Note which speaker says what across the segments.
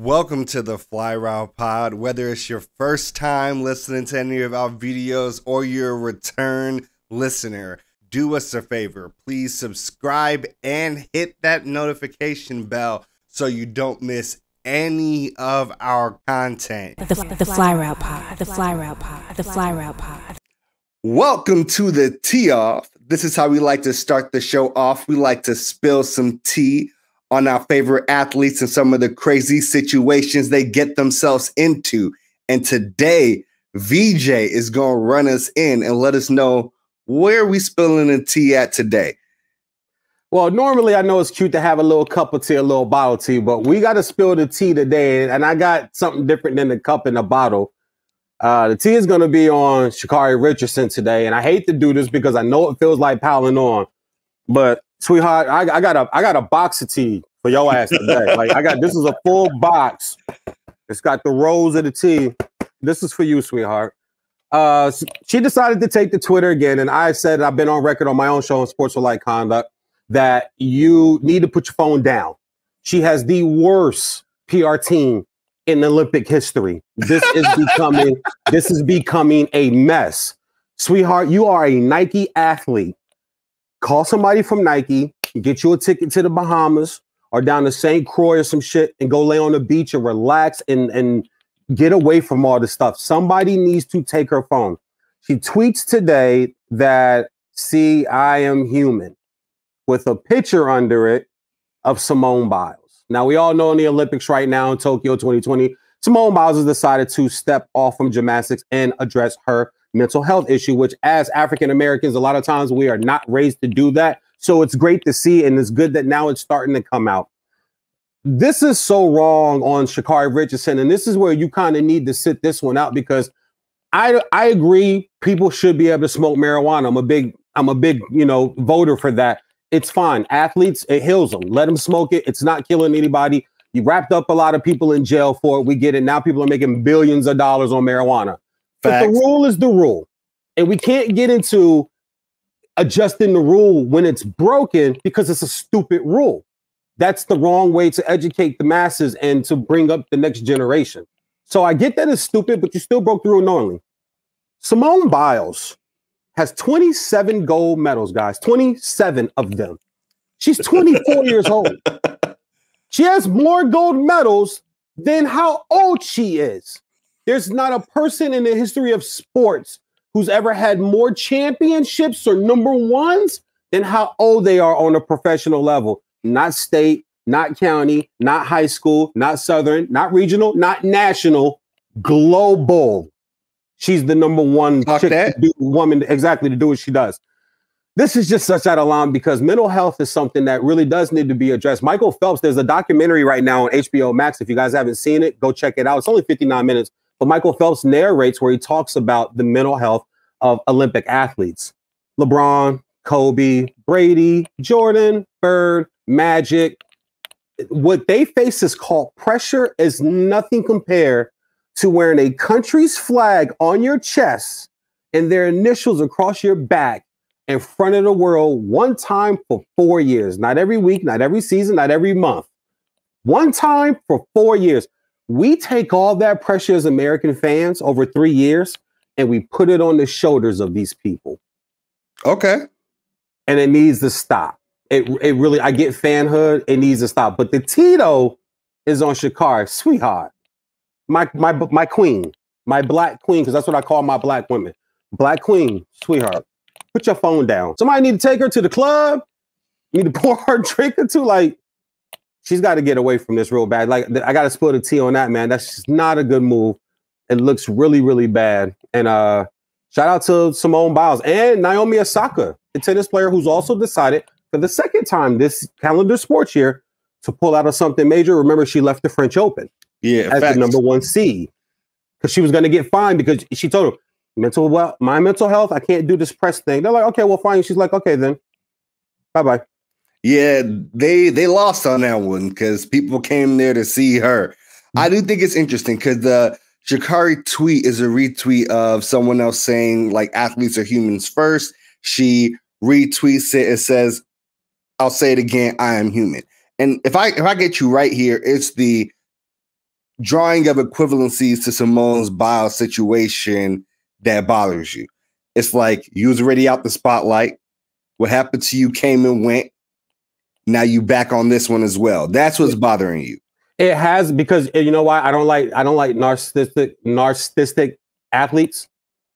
Speaker 1: Welcome to the Fly Route Pod. Whether it's your first time listening to any of our videos or you're a return listener, do us a favor. Please subscribe and hit that notification bell so you don't miss any of our content.
Speaker 2: The Fly Route Pod. The Fly Route Pod. The Fly Route Pod.
Speaker 1: Welcome to the Tea Off. This is how we like to start the show off. We like to spill some tea on our favorite athletes and some of the crazy situations they get themselves into. And today, VJ is going to run us in and let us know where we spilling the tea at today.
Speaker 3: Well, normally I know it's cute to have a little cup of tea, a little bottle of tea, but we got to spill the tea today. And I got something different than the cup and the bottle. The tea is going to be on Sha'Carri Richardson today. And I hate to do this because I know it feels like piling on, but sweetheart, I got a box of tea for your ass today. This is a full box. It's got the rows of the tea. This is for you, sweetheart. She decided to take to Twitter again, and I said, I've been on record on my own show on Sports with Light Conduct, that you need to put your phone down. She has the worst PR team in Olympic history. This is becoming a mess. Sweetheart, you are a Nike athlete. Call somebody from Nike, get you a ticket to the Bahamas or down to St. Croix or some shit and go lay on the beach and relax and get away from all this stuff. Somebody needs to take her phone. She tweets today that, "See, I am human," with a picture under it of Simone Biles. Now, we all know in the Olympics right now in Tokyo 2020, Simone Biles has decided to step off from gymnastics and address her mental health issue, which as African Americans, a lot of times we are not raised to do that. So it's great to see, and it's good that now it's starting to come out. This is so wrong on Sha'Carri Richardson, and this is where you kind of need to sit this one out, because I agree people should be able to smoke marijuana. I'm a big voter for that. It's fine. Athletes, it heals them. Let them smoke it. It's not killing anybody. You wrapped up a lot of people in jail for it. We get it. Now people are making billions of dollars on marijuana. But the rule is the rule. And we can't get into adjusting the rule when it's broken because it's a stupid rule. That's the wrong way to educate the masses and to bring up the next generation. So I get that it's stupid, but you still broke the rule knowingly. Simone Biles has 27 gold medals, guys. 27 of them. She's 24 years old. She has more gold medals than how old she is. There's not a person in the history of sports who's ever had more championships or number ones than how old they are on a professional level. Not state, not county, not high school, not Southern, not regional, not national, global. She's the number one woman to do what she does. This is just such out of line because mental health is something that really does need to be addressed. Michael Phelps, there's a documentary right now on HBO Max. If you guys haven't seen it, go check it out. It's only 59 minutes. But Michael Phelps narrates where he talks about the mental health of Olympic athletes. LeBron, Kobe, Brady, Jordan, Bird, Magic. What they face is called pressure is nothing compared to wearing a country's flag on your chest and their initials across your back in front of the world one time for 4 years. Not every week, not every season, not every month. One time for 4 years. We take all that pressure as American fans over 3 years and we put it on the shoulders of these people.
Speaker 1: Okay.
Speaker 3: And it needs to stop. It really, I get fanhood. It needs to stop. But the Tito is on Sha'Carri, sweetheart, my queen, my black queen, because that's what I call my black women. Black queen, sweetheart, put your phone down. Somebody need to take her to the club. Need to pour her a drink or two. Like, she's got to get away from this real bad. Like, I got to spill the tea on that, man. That's just not a good move. It looks really, really bad. And shout out to Simone Biles and Naomi Osaka, the tennis player who's also decided for the second time this calendar sports year to pull out of something major. Remember, she left the French Open as the number one seed because she was going to get fined because she told her, my mental health, I can't do this press thing. They're like, okay, well, fine. She's like, okay, then. Bye-bye.
Speaker 1: Yeah, they lost on that one because people came there to see her. I do think it's interesting because the Sha'Carri tweet is a retweet of someone else saying, like, athletes are humans first. She retweets it and says, I'll say it again, I am human. And if I get you right here, it's the drawing of equivalencies to Simone Biles situation that bothers you. It's like you was already out the spotlight. What happened to you came and went. Now you back on this one as well. That's what's bothering you.
Speaker 3: It has, because you know why I don't like narcissistic athletes.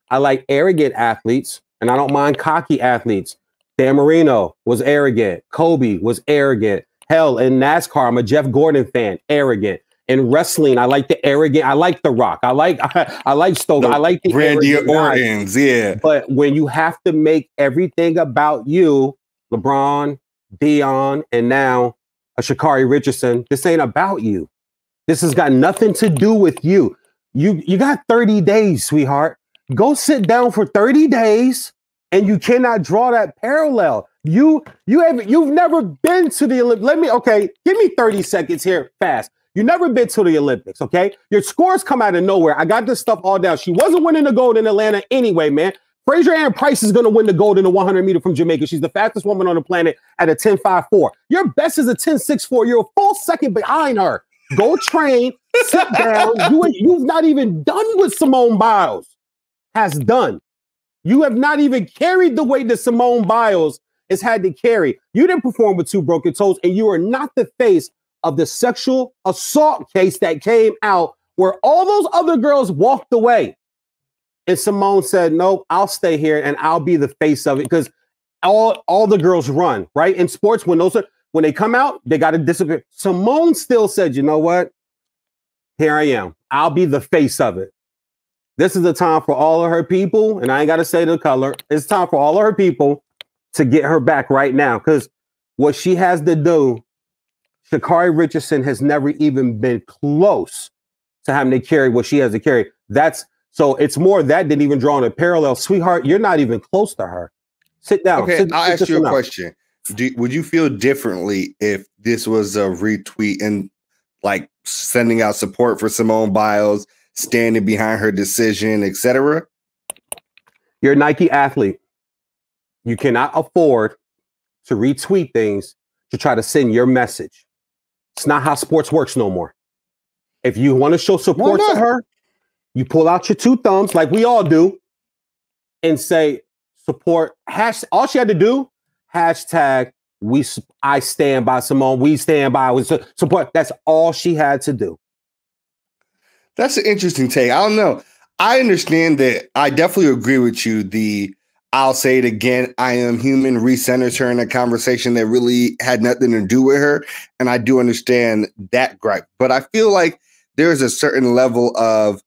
Speaker 3: I like arrogant athletes, and I don't mind cocky athletes. Dan Marino was arrogant. Kobe was arrogant. Hell, in NASCAR, I'm a Jeff Gordon fan. Arrogant. In wrestling, I like the arrogant. I like The Rock. I like Stoke. I like the
Speaker 1: Randy Orton's. Yeah.
Speaker 3: But when you have to make everything about you, LeBron, Dion, and now a Sha'Carri Richardson, this ain't about you. This has got nothing to do with you. You got 30 days, sweetheart. Go sit down for 30 days, and you cannot draw that parallel. You've never been to the Olympics. Give me 30 seconds here, fast. You've never been to the Olympics, okay? Your scores come out of nowhere. I got this stuff all down. She wasn't winning the gold in Atlanta anyway, man. Fraser Ann Price is going to win the gold in the 100 meter from Jamaica. She's the fastest woman on the planet at a 10.54. Your best is a 10.64. You're a full second behind her. Go train, sit down. You've not even done what Simone Biles has done. You have not even carried the weight that Simone Biles has had to carry. You didn't perform with 2 broken toes, and you are not the face of the sexual assault case that came out where all those other girls walked away. And Simone said, nope, I'll stay here and I'll be the face of it, because all the girls run, right? In sports, when they come out, they got to disappear. Simone still said, you know what? Here I am. I'll be the face of it. This is the time for all of her people, and I ain't got to say the color. It's time for all of her people to get her back right now, because what she has to do, Sha'Carri Richardson has never even been close to having to carry what she has to carry. So it's more that than even drawing a parallel. Sweetheart, you're not even close to her. Sit down.
Speaker 1: Okay, I'll ask you a question. Would you feel differently if this was a retweet and like sending out support for Simone Biles, standing behind her decision, etc.?
Speaker 3: You're a Nike athlete. You cannot afford to retweet things to try to send your message. It's not how sports works no more. If you want to show support to her, you pull out your 2 thumbs like we all do and say support. All she had to do, hashtag I stand by Simone. We stand by support. That's all she had to do.
Speaker 1: That's an interesting take. I don't know. I understand that. I definitely agree with you. I'll say it again, I am human recenters her in a conversation that really had nothing to do with her. And I do understand that gripe. But I feel like there's a certain level of,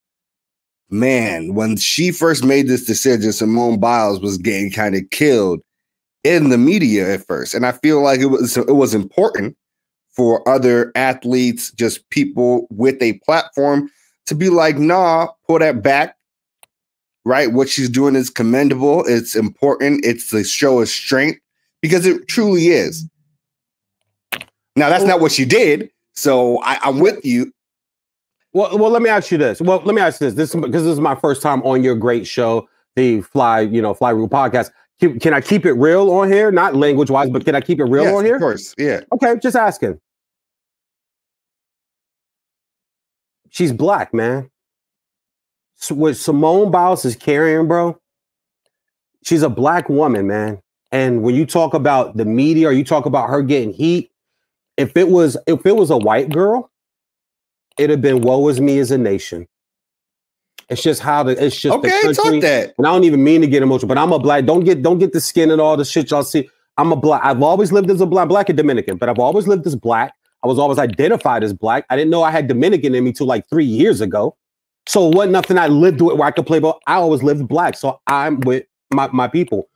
Speaker 1: man, when she first made this decision, Simone Biles was getting kind of killed in the media at first. And I feel like it was important for other athletes, just people with a platform, to be like, nah, pull that back. Right? What she's doing is commendable. It's important. It's the show of strength, because it truly is. Now, that's not what she did. So I'm with you.
Speaker 3: Well, let me ask you this. Because this is my first time on your great show, the Fly Rule podcast. Can I keep it real on here? Not language wise, but can I keep it real on here?
Speaker 1: Of course. Yeah.
Speaker 3: Okay. Just asking. She's black, man. So what Simone Biles is carrying, bro, she's a black woman, man. And when you talk about the media, or you talk about her getting heat, if it was a white girl, it'd have been woe is me as a nation. It's just the country.
Speaker 1: Talk that.
Speaker 3: And I don't even mean to get emotional, but I'm a black. Don't get the skin and all the shit y'all see. I'm a black. I've always lived as a black and Dominican, but I've always lived as black. I was always identified as black. I didn't know I had Dominican in me till like 3 years ago. So it wasn't nothing I lived with where I could play ball. I always lived black. So I'm with my people.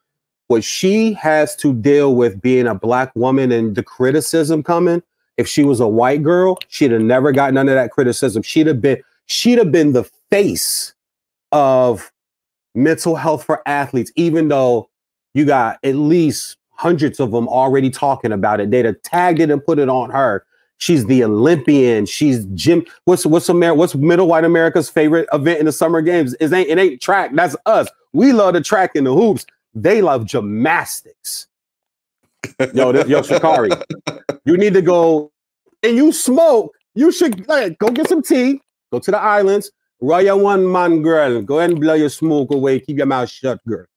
Speaker 3: What she has to deal with being a black woman and the criticism coming, if she was a white girl, she'd have never got none of that criticism. She'd have been the face of mental health for athletes, even though you got at least hundreds of them already talking about it. They'd have tagged it and put it on her. She's the Olympian. She's gym. What's Middle White America's favorite event in the summer games? It ain't track. That's us. We love the track and the hoops. They love gymnastics. Yo, Sha'Carri, you need to go and you smoke. You should go get some tea. Go to the islands. Royal one man, girl. Go ahead and blow your smoke away. Keep your mouth shut, girl.